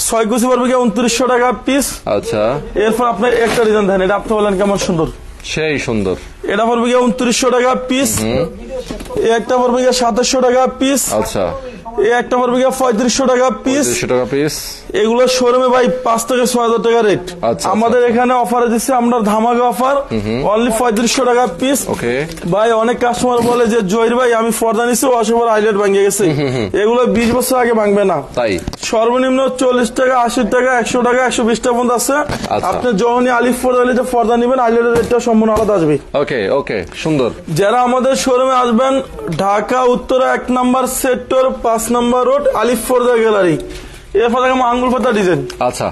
Speaker 2: 6 কুচি পড়বে গিয়ে 2900 টাকা পিস।
Speaker 1: আচ্ছা।
Speaker 2: এরপর আপনি একটা ডিজাইন দেন, এটা আপনি বলেন কেমন সুন্দর।
Speaker 1: সেই সুন্দর।
Speaker 2: এটা পড়বে গিয়ে 2900 টাকা পিস। একটা পড়বে গিয়ে 2700 টাকা পিস।
Speaker 1: আচ্ছা।
Speaker 2: একটা পড়বে গিয়ে 3500 টাকা পিস।
Speaker 1: 3500 টাকা পিস।
Speaker 2: এগুলো শোরুমে ভাই 5 থেকে 6000 টাকা রেট। আমাদের এখানে অফারে দিচ্ছে আমরা ধামাকা অফার, অনলি 3500 টাকা পিস।
Speaker 1: ওকে
Speaker 2: ভাই। অনেক কাস্টমার বলে যে জহির ভাই আমি পর্দা নিচ্ছি, অসুবিধা হাইলাইট ভাঙে গেছে। এগুলো 20 বছর আগে ভাঙবে না।
Speaker 1: তাই
Speaker 2: সর্বনিম্ন 40 টাকা, 80 টাকা, 100 টাকা, 120 টাকা পর্যন্ত আছে। আপনি যখনই আলিফ পর্দা নিবেন, হাইলাইটের রেটটা সম্পূর্ণ আলাদা আসবে।
Speaker 1: ওকে ওকে, সুন্দর।
Speaker 2: যারা আমাদের শোরুমে আসবেন, ঢাকা উত্তরা 1 নম্বর সেক্টর, 5 নম্বর রোড, আলিফ পর্দা গ্যালারি। এরপর দেখো আঙ্গুল পাতা ডিজাইন।
Speaker 1: আচ্ছা,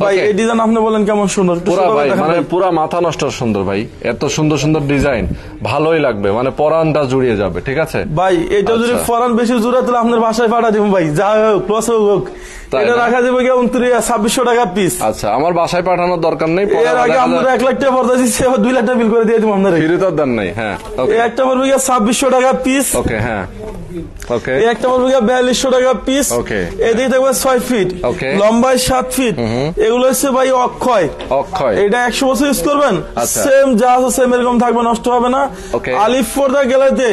Speaker 2: ভাই এই ডিজাইন আপনি বলেন কেমন সুন্দর,
Speaker 1: পুরা ভাই মানে পুরা মাথা নষ্ট সুন্দর ভাই, এত সুন্দর সুন্দর ডিজাইন, ভালোই লাগবে, মানে পরানটা জুড়িয়ে যাবে। ঠিক আছে
Speaker 2: ভাই, এটা যদি পরান বেশি জুড়ে তাহলে আপনার বাসায় পাঠা দিব ভাই, যা হোক ক্লস হোক, এটা রাখা যাবে 2600 টাকা পিস।
Speaker 1: আচ্ছা, আমার বাসায় পাঠানোর দরকার নেই,
Speaker 2: এর আগে আমরা 1 লাখ টাকা পর্দা দিচ্ছি, 2 লাখ টাকা বিল করে দিয়ে দিব আপনার,
Speaker 1: ফিরে তো দেন নাই। হ্যাঁ,
Speaker 2: একটা পড়বে 2600 টাকা পিস।
Speaker 1: ওকে, হ্যাঁ ওকে,
Speaker 2: একটা পড়বে 4200 টাকা পিস।
Speaker 1: ওকে,
Speaker 2: এদিকে থাকবে 6 ফিট, লম্বায় 7 ফিট। এগুলো হচ্ছে ভাই অক্ষয়, এটা 100 বছর ইউজ করবেন, সেম যা আছে সেম এরকম থাকবে, নষ্ট হবে না। আলিফ পর্দা গ্যালারিতে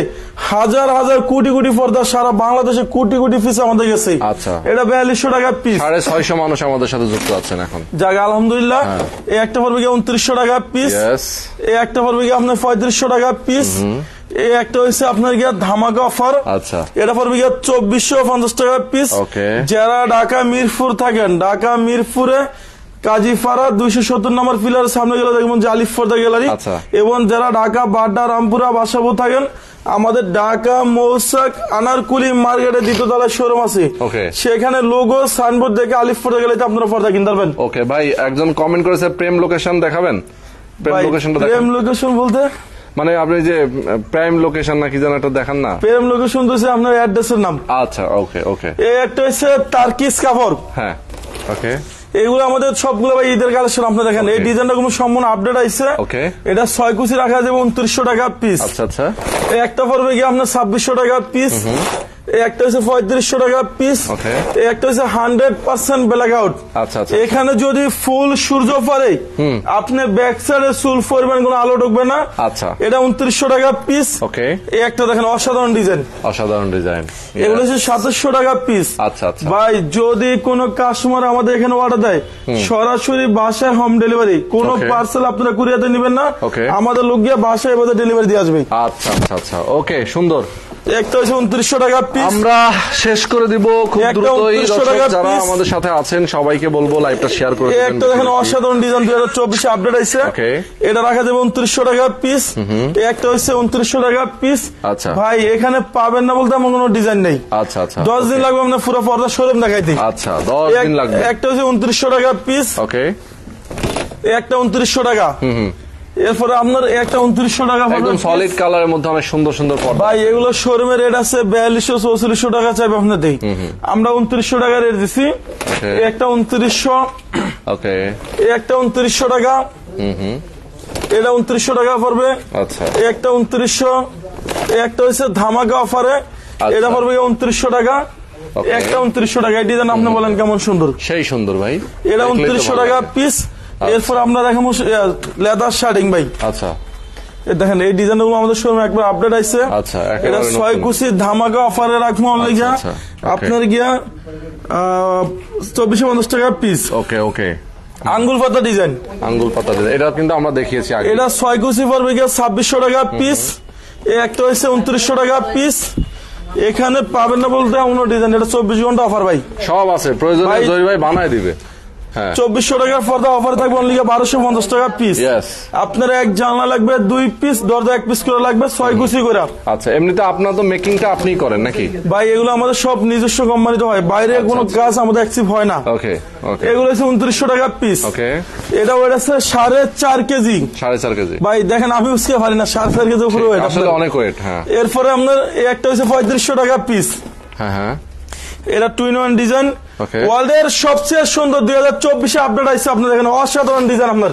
Speaker 2: হাজার হাজার কোটি কোটি পর্দা সারা বাংলাদেশে কোটি কোটি পিস আমাদের গেছে।
Speaker 1: আচ্ছা,
Speaker 2: এটা 4200 টাকা পিস।
Speaker 1: 650 মানুষ আমাদের সাথে যুক্ত আছেন এখন,
Speaker 2: যাক আলহামদুলিল্লাহ। এই একটা পড়বে 2900 টাকা পিস। এই একটা পড়বে আপনার 3500 টাকা পিস। এই একটা হচ্ছে আপনার গিয়ে ধামাকা অফার।
Speaker 1: আচ্ছা,
Speaker 2: এটা পড়বে 2450 টাকা পিস। যারা ঢাকা মিরপুর থাকেন, ঢাকা মিরপুরে কাজীপাড়া 270 নম্বর পিলারের সামনে গেলে দেখবেন যে আলিফ পর্দা গ্যালারি। এবং যারা ঢাকা বাড্ডা রামপুরা বাসাবো থাকেন, আমাদের ঢাকা মৌসাক আনারকুলি মার্কেটে 2য় তলায় শোরুম আছে, সেখানে লোগো সাইনবোর্ড দেখে আলিফ পর্দা গ্যালারিতে আপনারা পর্দা কিনতে পারবেন।
Speaker 1: ওকে ভাই, একজন কমেন্ট করেছে প্রেম লোকেশন দেখাবেন।
Speaker 2: প্রেম লোকেশন বলতে
Speaker 1: মানে আপনি যে প্রাইম লোকেশন নাকি যেন একটা দেখান না,
Speaker 2: প্রেম লোকেশন তো আপনার অ্যাড্রেসের নাম।
Speaker 1: আচ্ছা, ওকে ওকে।
Speaker 2: এই একটা হচ্ছে টার্কিশ কাপড়।
Speaker 1: হ্যাঁ, ওকে।
Speaker 2: এগুলো আমাদের সবগুলো ভাই ঈদের কালেকশন। আপনি দেখেন এই ডিজাইনটা কোনো সম্পূর্ণ আপডেট আইছে।
Speaker 1: ওকে,
Speaker 2: এটা 6 কুচি রাখা যাবে 2900 টাকা পিস।
Speaker 1: আচ্ছা আচ্ছা।
Speaker 2: এই একটা পড়বে কি আপনার 2600 টাকা পিস। এই একটা হচ্ছে 3500 টাকা পিস। এই একটা হচ্ছে 100% ব্ল্যাক আউট।
Speaker 1: আচ্ছা আচ্ছা।
Speaker 2: এখানে যদি ফুল সূর্য পড়ে আপনি ব্যাক সাইডে চুল পরবেন, কোনো আলো ঢুকবে না।
Speaker 1: আচ্ছা,
Speaker 2: এটা 2900 টাকা পিস।
Speaker 1: ওকে।
Speaker 2: এই একটা দেখেন অসাধারণ ডিজাইন,
Speaker 1: অসাধারণ ডিজাইন।
Speaker 2: এগুলো হচ্ছে 2700 টাকা পিস।
Speaker 1: আচ্ছা আচ্ছা।
Speaker 2: ভাই যদি কোনো কাস্টমার আমাদের এখানে অর্ডার দেয়, সরাসরি বাসায় হোম ডেলিভারি, কোনো পার্সেল আপনারা কুরিয়ারে নেবেন না, আমাদের লোক গিয়ে বাসায় এবারে ডেলিভারি দিয়ে আসবে।
Speaker 1: আচ্ছা আচ্ছা আচ্ছা, ওকে, সুন্দর।
Speaker 2: একটা হচ্ছে 2900 টাকা পিস।
Speaker 1: আমরা শেষ করে দিব খুব দ্রুতই। যারা আমাদের সাথে আছেন সবাইকে বলবো লাইভটা শেয়ার করে দিবেন।
Speaker 2: একটা দেখেন অসাধারণ ডিজাইন 2024 এ আপডেট আইছে, এটা রাখা যাবে 2900 টাকা পিস। একটা হচ্ছে 2900 টাকা পিস।
Speaker 1: আচ্ছা
Speaker 2: ভাই, এখানে পাবেন না বলতে এমন কোনো ডিজাইন নেই।
Speaker 1: আচ্ছা আচ্ছা,
Speaker 2: 10 দিন লাগবে আমরা পুরো পর্দা শোরুম দেখাইতে।
Speaker 1: আচ্ছা, 10 দিন লাগবে।
Speaker 2: একটা হচ্ছে 2900 টাকা পিস।
Speaker 1: ওকে,
Speaker 2: একটা 2900 টাকা। এরপরে আপনার একটা 2900 টাকা
Speaker 1: একদম সলিড কালারের মধ্যে অনেক সুন্দর সুন্দর পর্দা।
Speaker 2: ভাই এগুলো শোরুমের রেট আছে 4200-4400 টাকা চাইবে আপনাদের, আমরা 2900 টাকা রেট দিছি। একটা 2900। ওকে, একটা 2900 টাকা। এটা 2900 টাকা পড়বে। আচ্ছা, একটা 2900। একটা হচ্ছে ধামাকা অফারে, এটা পড়বে 2900 টাকা। একটা 2900 টাকা। এই ডিজাইন আপনি বলেন কেমন সুন্দর?
Speaker 1: সেই সুন্দর ভাই।
Speaker 2: এটা 2900 টাকা পিস। এরপর আমরা দেখাবো লেদার শার্টিং ভাই। আচ্ছা, দেখেন এই ডিজাইনগুলো আমাদের শোরুমে একবার আপডেট আইছে। আচ্ছা, এটা 6 কুচি ধামাকা অফারে রাখবো অনলি গিয়া আপনার গিয়া 2450 টাকা পিস। ওকে ওকে। আঙ্গুল পাতা ডিজাইন,
Speaker 1: আঙ্গুল পাতা ডিজাইন, এটা কিন্তু আমরা দেখিয়েছি আগে।
Speaker 2: এটা 6 কুচি পড়বে গিয়া 2600 টাকা পিস। এই একটা হচ্ছে 2900 টাকা পিস। এখানে পাবেন না বলতে অন্য ডিজাইন, এটা 24 ঘন্টা অফার ভাই,
Speaker 1: সব আছে, প্রয়োজনে জয় ভাই বানায় দিবে।
Speaker 2: 2400 টাকার পর্দা অফার থাকবে অনলি 1250 টাকা পিস। আপনার এক জানলা লাগবে 2 পিস, দরজা 1 পিস করে লাগবে, 6 কুচি করে।
Speaker 1: আচ্ছা, এমনিতে আপনার তো মেকিংটা আপনিই করেন নাকি?
Speaker 2: ভাই এগুলো আমাদের সব নিজস্ব কোম্পানিতে হয়, বাইরে কোনো কাজ আমাদের অ্যাক্সিভ হয় না। ওকে ওকে। এগুলো হচ্ছে 2900 টাকা পিস। ওকে, এটা ওয়েট আছে 4.5 কেজি। 4.5 কেজি ভাই, দেখেন আমি উসকে পারি না, 4.5 কেজি উপরে ওয়েট,
Speaker 1: আসলে অনেক ওয়েট। হ্যাঁ,
Speaker 2: এরপরে আপনার একটা হচ্ছে 3500 টাকা পিস। হ্যাঁ হ্যাঁ, এটা 2-in-1 ডিজাইন, ওয়ার্ল্ডের সবচেয়ে সুন্দর 2024 এ আপডেট আইছে। আপনি দেখেন অসাধারণ ডিজাইন। আপনার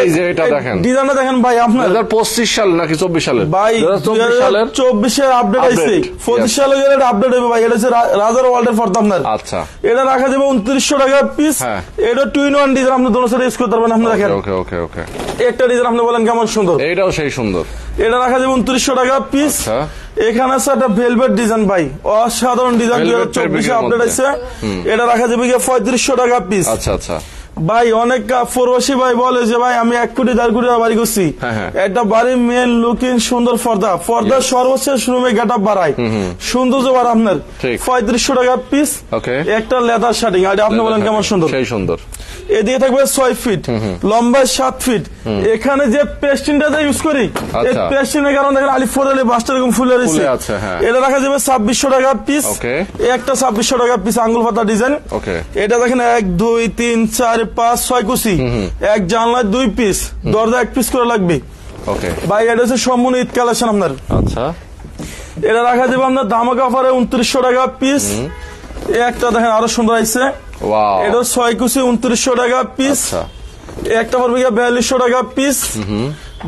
Speaker 2: এই যে এটা দেখেন, ডিজাইনটা দেখেন ভাই, আপনার
Speaker 1: 2025 সাল নাকি 24 সালের?
Speaker 2: ভাই 2024 এর আপডেট আইছে, 25 সালের এর আপডেট হবে ভাই। এটা হচ্ছে রাজার ওয়ার্ল্ডের পর্দা আপনার। আচ্ছা, এটা রাখা যাবে 2900 টাকা পিস। এটা 2-in-1 ডিজাইন, আপনি দোনো সাইডে ইউজ করতে পারবেন। আপনি দেখেন। ওকে ওকে ওকে। একটা ডিজাইন আপনি বলেন কেমন সুন্দর? এটাও সেই সুন্দর। এটা রাখা যাবে 2900 টাকা পিস। এখানে আছে একটা ভেলভেট ডিজাইন ভাই, অসাধারণ ডিজাইন 2024 এ আপডেট আইছে। এটা রাখা যাবে 3500 টাকা পিস। আচ্ছা আচ্ছা ভাই, অনেক প্রবাসী ভাই বলে যে ভাই আমি 1 কোটি 1.5 কোটি বাড়ি করছি, একটা বাড়ির মেন লুকিং সুন্দর পর্দা, পর্দার সর্বশেষ রুমে গেট আপ বাড়ায়, সৌন্দর্য বাড়ায় আপনার। 3500 টাকা পিস। একটা লেদার শার্টিং, আর আপনি বলেন কেমন সুন্দর? সেই সুন্দর। এদিকে থাকবে 6 ফিট, লম্বায় 7 ফিট। এখানে যে পেস্টিনটা ইউজ করি, এই পেস্টিনের কারণে দেখেন আলিফ ফোরালে বাসটা এরকম ফুলে রয়েছে। এটা রাখা যাবে 2600 টাকা পিস। একটা 2600 টাকা পিস আঙ্গুল পাতা ডিজাইন। এটা দেখেন 1 2 3 4 5 6 কুচি, এক জানলায় 2 পিস, দরজা 1 পিস করে লাগবে।
Speaker 1: ওকে
Speaker 2: ভাই এটা হচ্ছে সম্পূর্ণ ঈদ কালেকশন আপনার।
Speaker 1: আচ্ছা
Speaker 2: এটা রাখা যাবে আপনার ধামাকা অফারে 2900 টাকা পিস। একটা দেখেন আরো সুন্দর আছে,
Speaker 1: ওয়াও
Speaker 2: এটা 6 কুচি 2900 টাকা পিস।
Speaker 1: আচ্ছা
Speaker 2: একটা পড়বে 4200 টাকা পিস।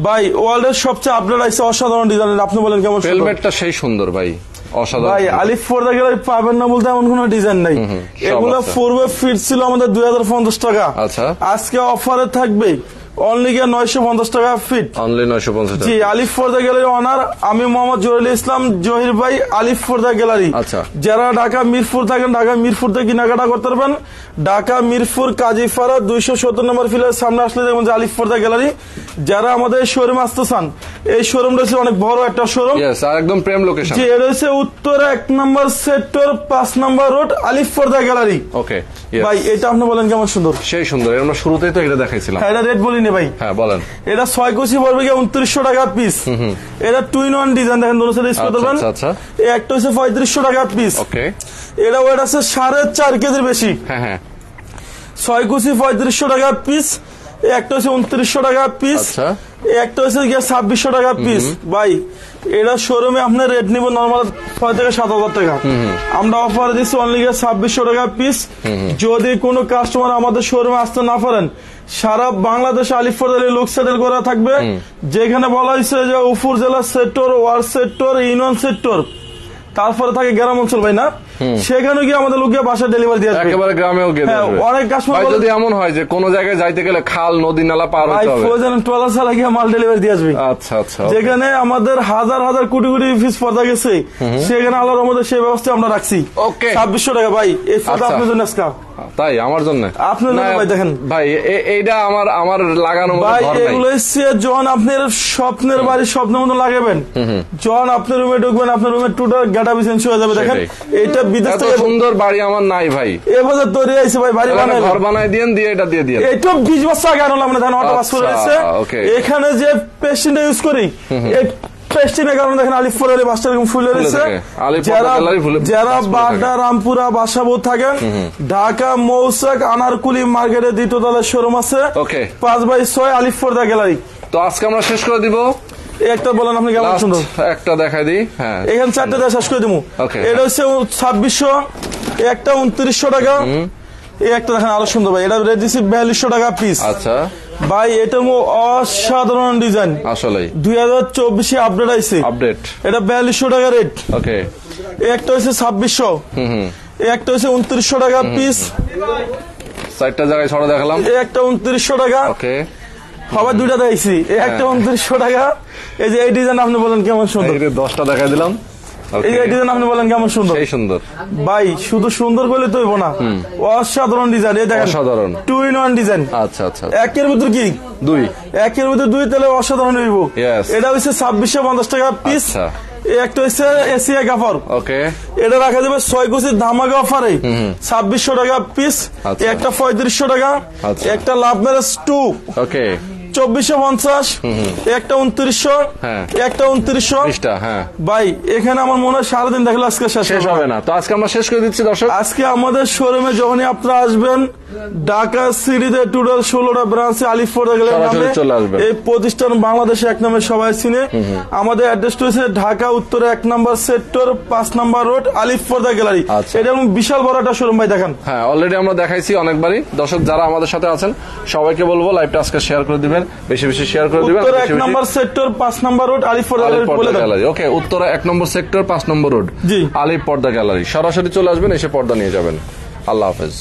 Speaker 2: ভাই ওয়ার্ল্ডের সবচেয়ে আপডেট আছে অসাধারণ ডিজাইন, আপনি বলেন কেমন সুন্দর?
Speaker 1: হেলমেটটা সেই সুন্দর ভাই, অসাধারণ।
Speaker 2: ভাই আলিফ পর্দা গেলে পাবেন না বলতে এমন কোনো ডিজাইন নাই। এগুলো পূর্বে ফিট ছিল আমাদের 2050 টাকা,
Speaker 1: আচ্ছা
Speaker 2: আজকে অফারে থাকবে অনলি 950 টাকা ফিট।
Speaker 1: অনলি 950 টাকা।
Speaker 2: জি, আলিফ পর্দা গ্যালারি অনার আমি মোহাম্মদ জহিরুল ইসলাম জহির ভাই, আলিফ পর্দা গ্যালারি।
Speaker 1: আচ্ছা
Speaker 2: যারা ঢাকা মিরপুর থাকেন, ঢাকা মিরপুর থেকে কেনাকাটা করতে পারবেন। ঢাকা মিরপুর কাজীপাড়া 270 নম্বর ফিলের সামনে আসলে দেখবেন যে আলিফ পর্দা গ্যালারি। যারা আমাদের শোরুমে আসতে চান, এই শোরুমটা হচ্ছে অনেক বড় একটা শোরুম।
Speaker 1: ইয়েস, আর একদম প্রেম লোকেশন।
Speaker 2: জি, এটা হচ্ছে উত্তর 1 নম্বর সেক্টর 5 নম্বর রোড, আলিফ পর্দা গ্যালারি।
Speaker 1: ওকে
Speaker 2: ভাই এটা আপনি বলেন কেমন সুন্দর?
Speaker 1: সেই সুন্দর, আমরা শুরুতেই তো এটা দেখাইছিলাম।
Speaker 2: এটা রেট বলিনি ভাই।
Speaker 1: হ্যাঁ বলেন।
Speaker 2: এটা 6 কুচি পড়বে 2900 টাকা পিস। এটা 2-in-1 ডিজাইন, দেখেন দোনো সাইডে ইউজ করতে পারবেন।
Speaker 1: আচ্ছা
Speaker 2: একটা হচ্ছে 3500 টাকা পিস।
Speaker 1: ওকে
Speaker 2: এটা ওয়েট আছে 4.5 কেজির বেশি।
Speaker 1: হ্যাঁ হ্যাঁ
Speaker 2: 6 কুচি 3500 টাকা পিস। একটা হচ্ছে 2900 টাকা পিস।
Speaker 1: আচ্ছা
Speaker 2: একটা হচ্ছে 2600 টাকা পিস। ভাই এটা শোরুমে আপনার রেট নিব নরমাল 6 থেকে 7000 টাকা, আমরা অফার দিচ্ছি অনলি 2600 টাকা পিস। যদি কোনো কাস্টমার আমাদের শোরুমে আসতে না পারেন, সারা বাংলাদেশে আলিফ পর্দা লোক সেটেল করা থাকবে। যেখানে বলা হয়েছে যে উপর জেলা sector, word sector, union sector, তারপরে থাকে গ্রাম অঞ্চল ভাই না, সেখানে গিয়ে আমাদের লোক বাসা ডেলিভারি দিয়ে আসবে,
Speaker 1: একেবারে গ্রামেও গিয়ে
Speaker 2: হ্যাঁ,
Speaker 1: দেবে।
Speaker 2: অনেক কাস্টমার
Speaker 1: ভাই যদি এমন হয় যে কোন জায়গায় যাইতে গেলে খাল নদী নালা পার হতে হবে,
Speaker 2: প্রয়োজন ট্রলার চালা গিয়ে মাল ডেলিভারি দিয়ে আসবে।
Speaker 1: আচ্ছা আচ্ছা
Speaker 2: যেখানে আমাদের হাজার হাজার কোটি কোটি পিস পর্দা গেছে, সেখানে আল্লাহর রহমতে সেই ব্যবস্থা আমরা রাখছি।
Speaker 1: ওকে
Speaker 2: 2600 টাকা ভাই, এই পর্দা
Speaker 1: আচ্ছা।
Speaker 2: আপনার জন্য আজকে।
Speaker 1: তাই আমার জন্য
Speaker 2: আপনার জন্য ভাই দেখেন
Speaker 1: ভাই এইটা আমার লাগানো
Speaker 2: ভাই, এগুলো হচ্ছে যখন আপনার স্বপ্নের বাড়ি স্বপ্নের মতো লাগাবেন, যখন আপনি রুমে ঢুকবেন আপনার রুমের টোটাল গেটআপ চেঞ্জ হয়ে যাবে। দেখেন এটা বিদেশ
Speaker 1: এত
Speaker 2: থেকে
Speaker 1: সুন্দর বাড়ি আমার নাই ভাই,
Speaker 2: এভাবে তৈরি হয়েছে ভাই, বাড়ি বানাই
Speaker 1: ঘর বানাই দিয়েন, দিয়ে এটা দিয়ে দিয়ে
Speaker 2: এটা 20 বছর আগে আনলাম না, ধান অটো পাস করে
Speaker 1: আচ্ছা,
Speaker 2: এসে
Speaker 1: okay.
Speaker 2: এখানে যে পেস্টিনটা ইউজ করি, এই পেস্টিনের কারণে দেখেন আলিফ পর্দা বাসটা এরকম ফুলে রয়েছে। যারা বাড্ডা, রামপুরা, বাসাবোধ থাকেন, ঢাকা মৌসাক আনারকুলি মার্কেটে দ্বিতীয় তলায় শোরুম আছে, 5/6 আলিফ পর্দা গ্যালারি।
Speaker 1: তো আজকে আমরা শেষ করে দিব।
Speaker 2: একটা বলেন আপনি কেমন সুন্দর,
Speaker 1: একটা দেখাই দিই। হ্যাঁ
Speaker 2: এখানে 4টা দিয়ে শেষ করে দিব। এটা হচ্ছে 2600, একটা 2900 টাকা। এই একটা দেখেন আরো সুন্দর ভাই, এটা রেট দিচ্ছি 4200 টাকা পিস।
Speaker 1: আচ্ছা
Speaker 2: ভাই এটা অসাধারণ ডিজাইন,
Speaker 1: আসলে
Speaker 2: 2024 আপডেট আইছে,
Speaker 1: আপডেট।
Speaker 2: এটা 4200 টাকা রেট।
Speaker 1: ওকে
Speaker 2: একটা হচ্ছে 2600, একটা হচ্ছে 2900 টাকা পিস।
Speaker 1: 4টা জায়গায় ছড়া দেখালাম।
Speaker 2: একটা 2900 টাকা।
Speaker 1: ওকে
Speaker 2: আবার 2টা দেখাইছি, একটা 2900 টাকা। এই যে এই ডিজাইন আপনি বলেন কেমন সুন্দর,
Speaker 1: 10টা দেখাই দিলাম।
Speaker 2: এই যে ডিজাইন আপনি বলেন কেমন সুন্দর,
Speaker 1: সেই সুন্দর
Speaker 2: ভাই। শুধু সুন্দর বলে তো হইব না, অসাধারণ ডিজাইন। এই দেখেন
Speaker 1: অসাধারণ
Speaker 2: 2-in-1 ডিজাইন।
Speaker 1: আচ্ছা আচ্ছা
Speaker 2: একের ভিতর কি
Speaker 1: 2,
Speaker 2: একের ভিতর 2 তাহলে অসাধারণ হইব। এটা হচ্ছে 2650 টাকা পিস। একটা হচ্ছে এসিআই কাপড়।
Speaker 1: ওকে
Speaker 2: এটা রাখা যাবে 6 কুচি ধামাকা অফারে 2600 টাকা পিস। একটা 3500 টাকা, একটা লাভ ম্যারেজ 2
Speaker 1: ওকে
Speaker 2: 2450, একটা 2900, একটা 2900।
Speaker 1: হ্যাঁ
Speaker 2: ভাই এখানে আমার মনে হয় সারাদিন দেখলে আজকে শেষ
Speaker 1: হবে না। তো আজকে আমরা শেষ করে দিচ্ছি দর্শক।
Speaker 2: আজকে আমাদের শোরুমে যখনই আপনারা আসবেন, ঢাকা সিটিতে টোটাল 16টা ব্রাঞ্চে আলিফ পর্দা গ্যালারি নামে এই প্রতিষ্ঠান বাংলাদেশে এক নামে সবাই চিনে। আমাদের অ্যাড্রেসটা হচ্ছে ঢাকা উত্তরে 1 নম্বর সেক্টর 5 নম্বর রোড, আলিফ পর্দা গ্যালারি। এটা বিশাল বড় একটা শোরুম ভাই, দেখেন।
Speaker 1: হ্যাঁ অলরেডি আমরা দেখাইছি অনেকবারই। দর্শক যারা আমাদের সাথে আছেন সবাইকে বলবো লাইভটা আজকে শেয়ার করে দিবেন, বেশি বেশি শেয়ার করে দিবেন।
Speaker 2: উত্তরে 1 নম্বর সেক্টর 5 নম্বর রোড, আলিফ পর্দা গ্যালারি।
Speaker 1: ওকে উত্তরে 1 নম্বর সেক্টর 5 নম্বর রোড,
Speaker 2: জি,
Speaker 1: আলিফ পর্দা গ্যালারি। সরাসরি চলে আসবেন, এসে পর্দা নিয়ে যাবেন। আল্লাহ হাফেজ।